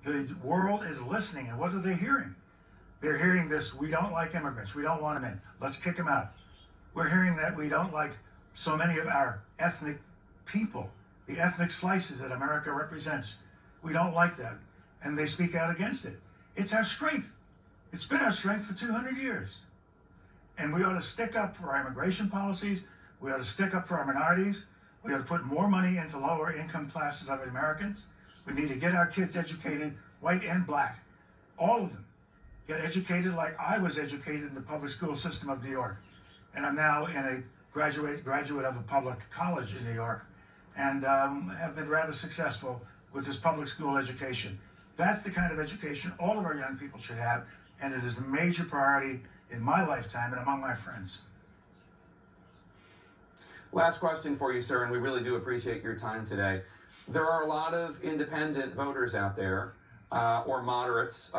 The world is listening, and what are they hearing? They're hearing this: we don't like immigrants, we don't want them in, let's kick them out. We're hearing that we don't like so many of our ethnic people, the ethnic slices that America represents. We don't like that, and they speak out against it. It's our strength. It's been our strength for 200 years. And we ought to stick up for our immigration policies. We ought to stick up for our minorities. We ought to put more money into lower income classes of Americans. We need to get our kids educated, white and black, all of them. Get educated like I was educated in the public school system of New York. And I'm now in a graduate of a public college in New York, and have been rather successful with this public school education. That's the kind of education all of our young people should have, and it is a major priority in my lifetime and among my friends. Last question for you, sir, and we really do appreciate your time today. There are a lot of independent voters out there, or moderates,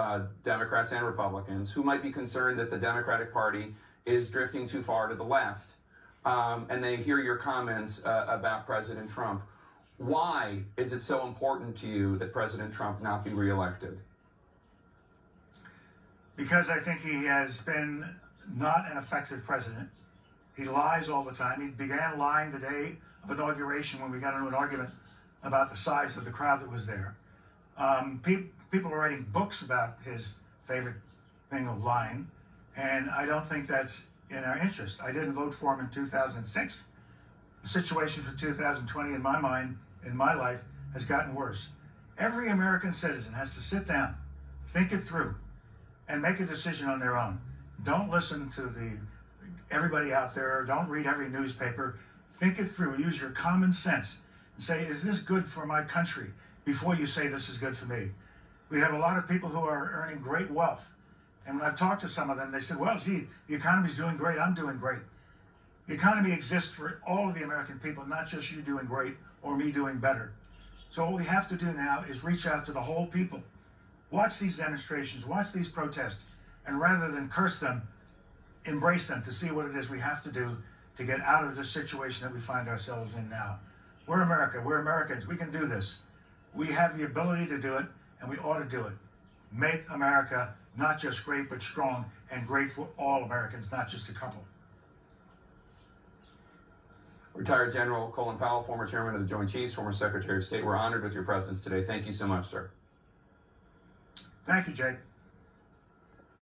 Democrats and Republicans, who might be concerned that the Democratic Party is drifting too far to the left, and they hear your comments about President Trump. Why is it so important to you that President Trump not be reelected? Because I think he has been not an effective president. He lies all the time. He began lying the day of inauguration when we got into an argument about the size of the crowd that was there. People are writing books about his favorite thing of lying, and I don't think that's in our interest. I didn't vote for him in 2006. The situation for 2020, in my mind, in my life, has gotten worse. Every American citizen has to sit down, think it through, and make a decision on their own. Don't listen to everybody out there. Don't read every newspaper. Think it through. Use your common sense and say, is this good for my country? Before you say this is good for me. We have a lot of people who are earning great wealth. And when I've talked to some of them, they said, well, gee, the economy's doing great. I'm doing great. The economy exists for all of the American people, not just you doing great or me doing better. So what we have to do now is reach out to the whole people. Watch these demonstrations, watch these protests, and rather than curse them, embrace them to see what it is we have to do to get out of this situation that we find ourselves in now. We're America, we're Americans, we can do this. We have the ability to do it, and we ought to do it. Make America not just great, but strong, and great for all Americans, not just a couple. Retired General Colin Powell, former Chairman of the Joint Chiefs, former Secretary of State, we're honored with your presence today. Thank you so much, sir. Thank you, Jake.